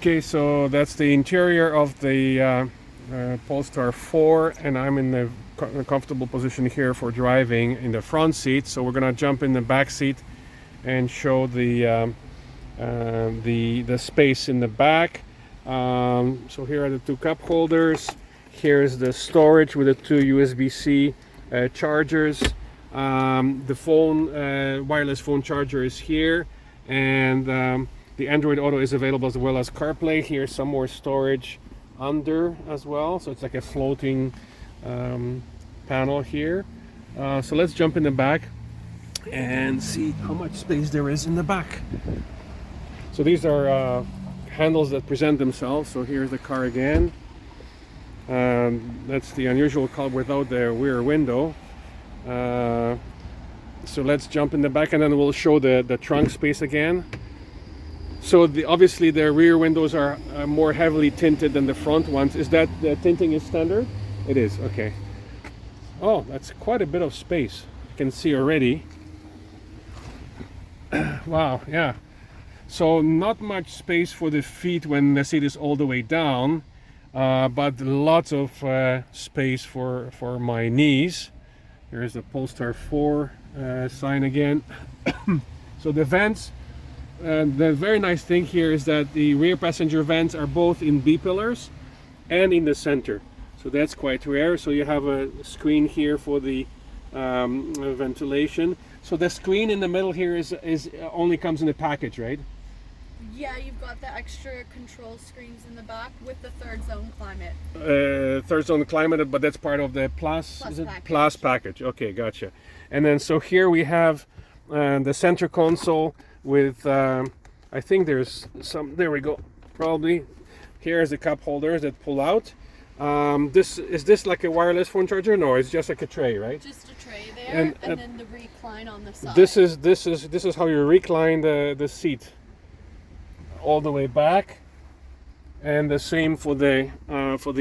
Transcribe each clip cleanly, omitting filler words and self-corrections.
Okay, so that's the interior of the Polestar 4, and I'm in the comfortable position here for driving in the front seat. So we're gonna jump in the back seat and show the space in the back. So here are the two cup holders. Here's the storage with the two USB-C chargers. The phone, wireless phone charger is here, and the Android Auto is available as well as CarPlay. Here's some more storage under as well, so it's like a floating panel here. So let's jump in the back and see how much space there is in the back. So these are handles that present themselves. So here's the car again. That's the unusual car without the rear window. So let's jump in the back and then we'll show the trunk space again. So obviously the rear windows are more heavily tinted than the front ones. Is that the tinting is standard? It is, okay. Oh, that's quite a bit of space. You can see already. Wow, yeah. So not much space for the feet when the seat is all the way down, but lots of space for my knees. Here's the Polestar 4 sign again. So the vents. The very nice thing here is that the rear passenger vents are both in B-pillars and in the center, so that's quite rare. So you have a screen here for the ventilation. So the screen in the middle here is only comes in the package, right? Yeah, you've got the extra control screens in the back with the third zone climate. Third zone climate, but that's part of the plus package. Plus package. Okay, gotcha. And then so here we have the center console with I think there's some, there we go, probably here's the cup holders that pull out. Is this like a wireless phone charger? No, it's just like a tray, right? Just a tray there, and then the recline on the side. This is how you recline the seat all the way back, and the same for the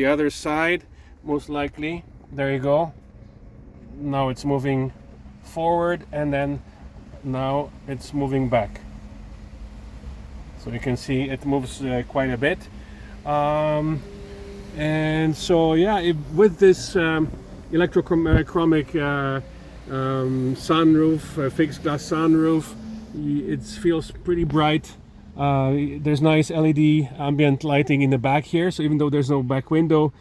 other side, most likely. There you go. Now it's moving forward, and then now it's moving back, so you can see it moves quite a bit, and so yeah, with this electrochromic sunroof, fixed glass sunroof, it feels pretty bright. There's nice LED ambient lighting in the back here, so even though there's no back window,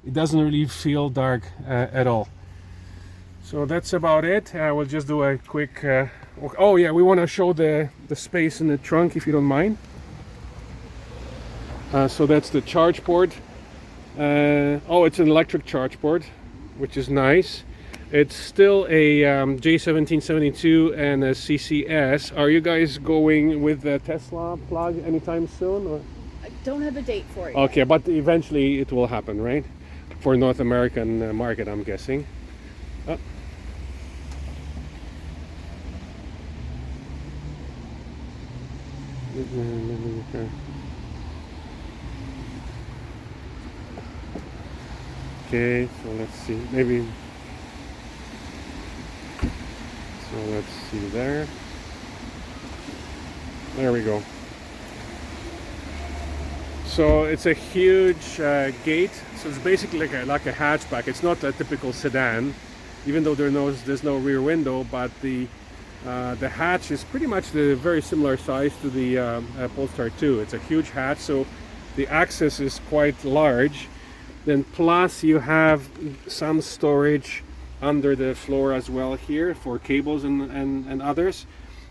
it doesn't really feel dark at all. So that's about it. We'll just do a quick oh yeah, we want to show the space in the trunk, if you don't mind. So that's the charge port. Oh, it's an electric charge port, which is nice. It's still a J1772 and a CCS. Are you guys going with the Tesla plug anytime soon? Or? I don't have a date for it. Okay, but eventually it will happen, right? For North American market, I'm guessing. Okay, so let's see, maybe, so let's see there we go. So it's a huge gate, so it's basically like a hatchback. It's not a typical sedan, even though there's no rear window, but the hatch is pretty much the very similar size to the Polestar 2. It's a huge hatch, so the access is quite large. Then plus you have some storage under the floor as well here for cables and others.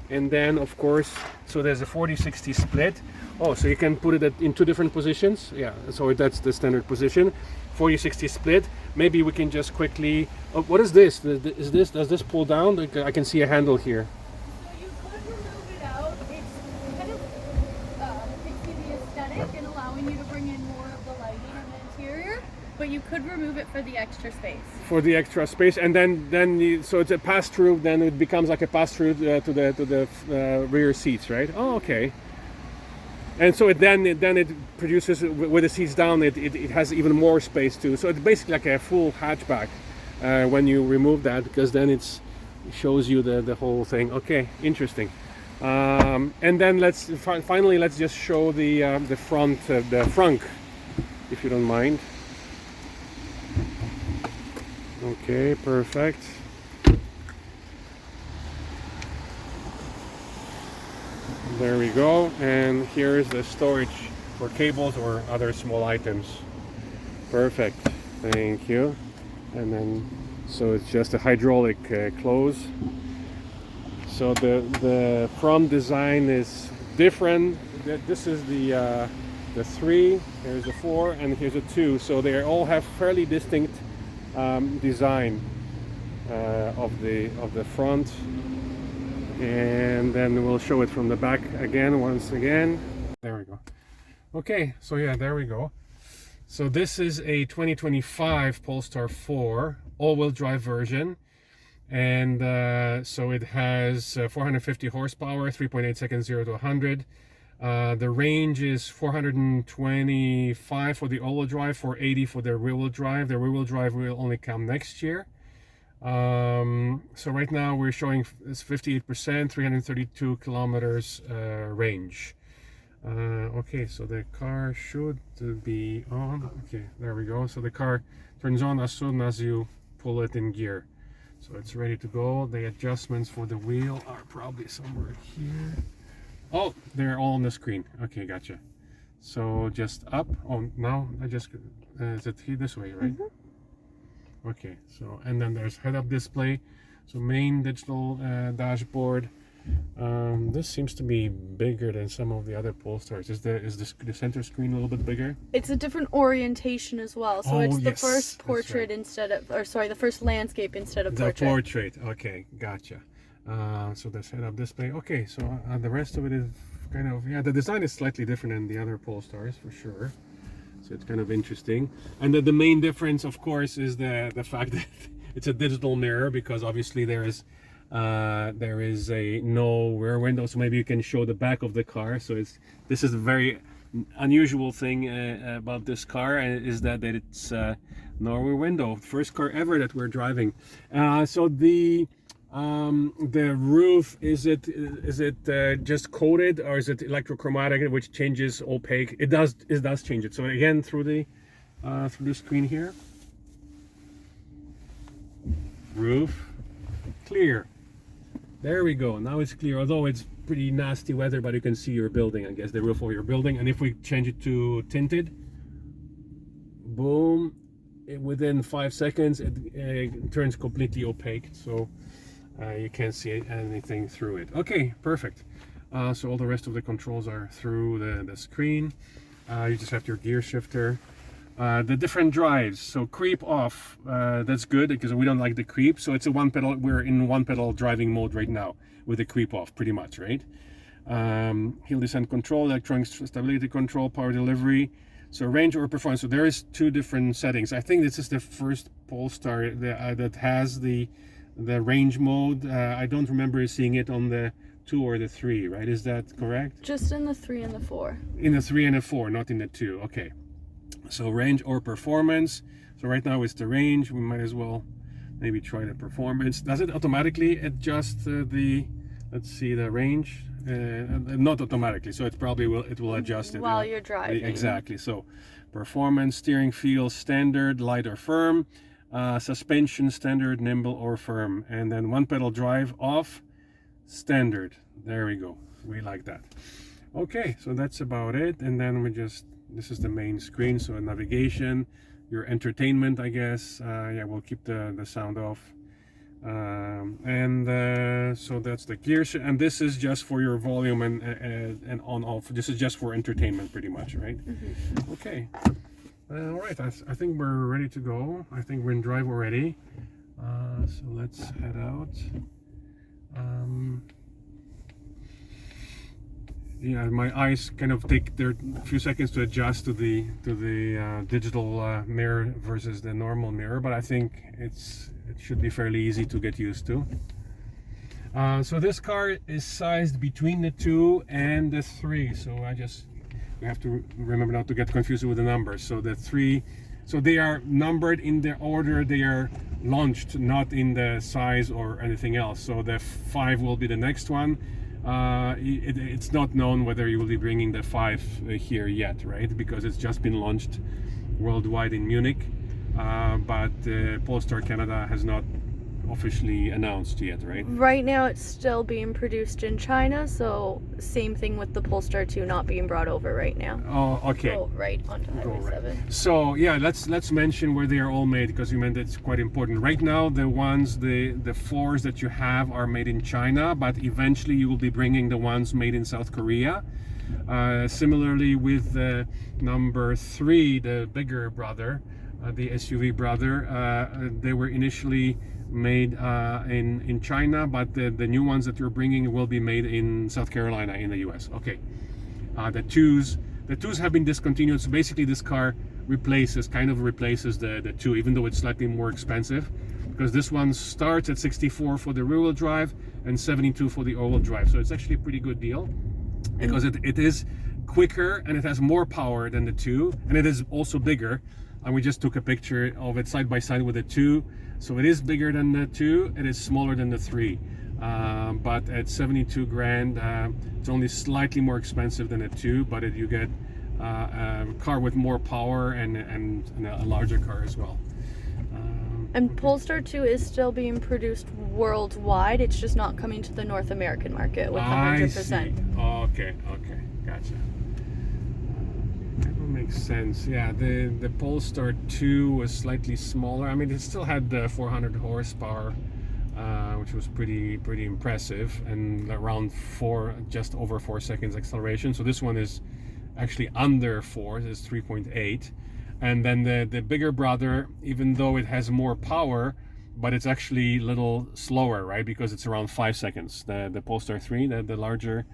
And then of course, so there's a 40-60 split. Oh, so you can put it in two different positions. Yeah, so that's the standard position. 40-60 split. Maybe we can just quickly, oh, what is this? Does this pull down? I can see a handle here. So you could remove it out. It's kind of fixing the aesthetic and allowing you to bring in more of the lighting in the interior, but you could remove it for the extra space. For the extra space, and then so it's a pass-through. Then it becomes like a pass-through to the rear seats, right? Oh, okay. And so then it produces, with the seats down, it has even more space too. So it's basically like a full hatchback when you remove that, because then it shows you the whole thing. Okay, interesting. And then finally let's just show the front, the frunk, if you don't mind. Okay, perfect. There we go, and here's the storage for cables or other small items. Perfect, thank you. And then, so it's just a hydraulic close. So the front design is different. This is the 3, here's the 4, and here's a 2. So they all have fairly distinct design of the front. And then we'll show it from the back again, once again. There we go. Okay, so yeah, there we go. So this is a 2025 Polestar 4 all-wheel drive version. And so it has 450 horsepower, 3.8 seconds 0 to 100. The range is 425 for the all-wheel drive, 480 for the rear-wheel drive. The rear-wheel drive will only come next year. So right now we're showing it's 58%, 332 kilometers range. Okay, so the car should be on. Okay, there we go. So the car turns on as soon as you pull it in gear. So it's ready to go. The adjustments for the wheel are probably somewhere here. Oh, they're all on the screen. Okay, gotcha. So just up. Oh, now I just is it here this way, right? Mm-hmm. Okay, so and then there's head-up display, so main digital dashboard. This seems to be bigger than some of the other Polestars. Is the center screen a little bit bigger? It's a different orientation as well. So it's the first portrait instead of, or sorry, the first landscape instead of portrait. The portrait. Okay, gotcha. So there's head-up display. Okay, so the rest of it is kind of, yeah, the design is slightly different than the other Polestars for sure. So it's kind of interesting. And the main difference, of course, is the fact that it's a digital mirror, because obviously there is a no rear window, so maybe you can show the back of the car. So this is a very unusual thing about this car, is that it's no rear window. First car ever that we're driving. So the roof, is it just coated, or is it electrochromatic, which changes opaque? It does change it. So again, through the screen here, roof clear. There we go. Now it's clear, although it's pretty nasty weather, but you can see your building, I guess, the roof of your building. And if we change it to tinted, boom, within 5 seconds it turns completely opaque. So you can't see anything through it. Okay, perfect. So all the rest of the controls are through the screen. You just have your gear shifter. The different drives. So creep off, that's good, because we don't like the creep. So it's a one pedal. We're in one pedal driving mode right now with the creep off, pretty much, right? Hill descent control, electronic stability control, power delivery. So range or performance. So there is 2 different settings. I think this is the first Polestar that has the range mode. I don't remember seeing it on the 2 or the 3, right? Is that correct? Just in the 3 and the 4. In the 3 and the 4, not in the 2. Okay. So range or performance. So right now it's the range. We might as well maybe try the performance. Does it automatically adjust let's see, the range? Not automatically. So it probably will adjust it while you're driving. Exactly. So performance, steering feel standard, light or firm. Suspension standard, nimble or firm. And then one pedal drive off, standard. There we go. We like that. Okay, so that's about it. And then this is the main screen. So navigation, your entertainment, I guess. Yeah, we'll keep the sound off. So that's the gear, and this is just for your volume and on off. This is just for entertainment, pretty much, right? Mm-hmm. Okay. All right, I think we're ready to go. I think we're in drive already. So let's head out. Yeah, my eyes kind of take a few seconds to adjust to the digital mirror versus the normal mirror, but I think it should be fairly easy to get used to. So this car is sized between the 2 and the 3, so we have to remember not to get confused with the numbers. So the 3, so they are numbered in the order they are launched, not in the size or anything else. So the 5 will be the next one. It's not known whether you will be bringing the 5 here yet, right? Because it's just been launched worldwide in Munich, but Polestar Canada has not officially announced yet, right? Right now it's still being produced in China, so same thing with the Polestar 2 not being brought over right now. Oh, okay. Go right onto Highway 7. So yeah, let's mention where they are all made, because you meant it's quite important. Right now, the 4s that you have are made in China, but eventually you will be bringing the ones made in South Korea. Similarly with the number 3, the bigger brother, the SUV brother, they were initially made in China, but the new ones that you're bringing will be made in South Carolina in the US. Okay. The twos have been discontinued, so basically this car kind of replaces the 2, even though it's slightly more expensive, because this one starts at 64 for the rear-wheel drive and 72 for the all-wheel drive. So it's actually a pretty good deal, because it is quicker and it has more power than the 2, and it is also bigger. And we just took a picture of it side by side with the 2. So it is bigger than the 2, it is smaller than the 3. But at 72 grand, it's only slightly more expensive than a 2, but you get a car with more power and a larger car as well. And Polestar 2 is still being produced worldwide. It's just not coming to the North American market with 100%. Okay, gotcha. That will make sense. Yeah, the Polestar 2 was slightly smaller. I mean, it still had the 400 horsepower, which was pretty impressive, and around just over 4 seconds acceleration. So this one is actually under 4. It's 3.8. And then the bigger brother, even though it has more power, but it's actually a little slower, right? Because it's around 5 seconds. The Polestar 3, the larger.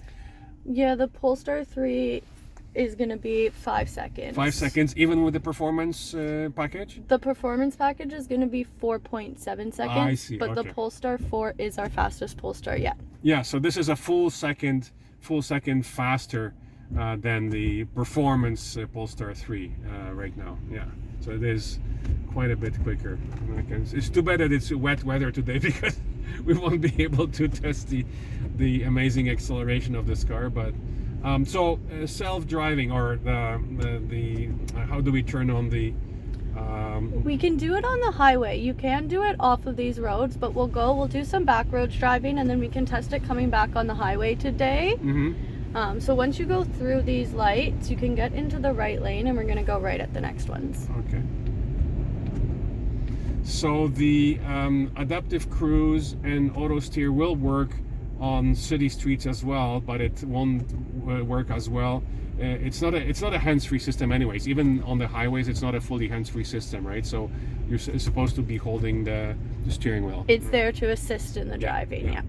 Yeah, the Polestar 3 is going to be 5 seconds. 5 seconds, even with the performance package? The performance package is going to be 4.7 seconds. I see, But okay. the Polestar 4 is our fastest Polestar yet. Yeah, so this is a full second faster than the performance Polestar 3 right now. Yeah, so it is quite a bit quicker. It's too bad that it's wet weather today, because we won't be able to test the amazing acceleration of this car. But so self-driving, or the how do we turn on the We can do it on the highway. You can do it off of these roads, but we'll do some back roads driving, and then we can test it coming back on the highway today. So once you go through these lights, you can get into the right lane, and we're going to go right at the next ones. Okay. So the adaptive cruise and auto steer will work on city streets as well, but it won't work as well. It's not a hands-free system anyways. Even on the highways, it's not a fully hands-free system, right? So you're supposed to be holding the steering wheel. It's there to assist in the driving, yeah.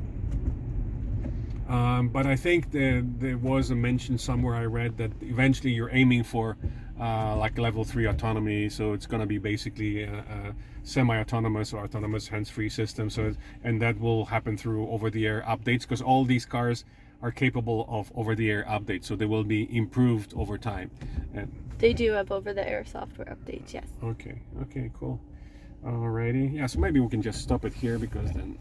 But I think there was a mention somewhere I read that eventually you're aiming for like level 3 autonomy, so it's going to be basically a semi-autonomous or autonomous hands-free system. And that will happen through over-the-air updates, because all these cars are capable of over-the-air updates, so they will be improved over time. And they do have over-the-air software updates, yes. Okay, cool. Alrighty, yeah. So maybe we can just stop it here, because then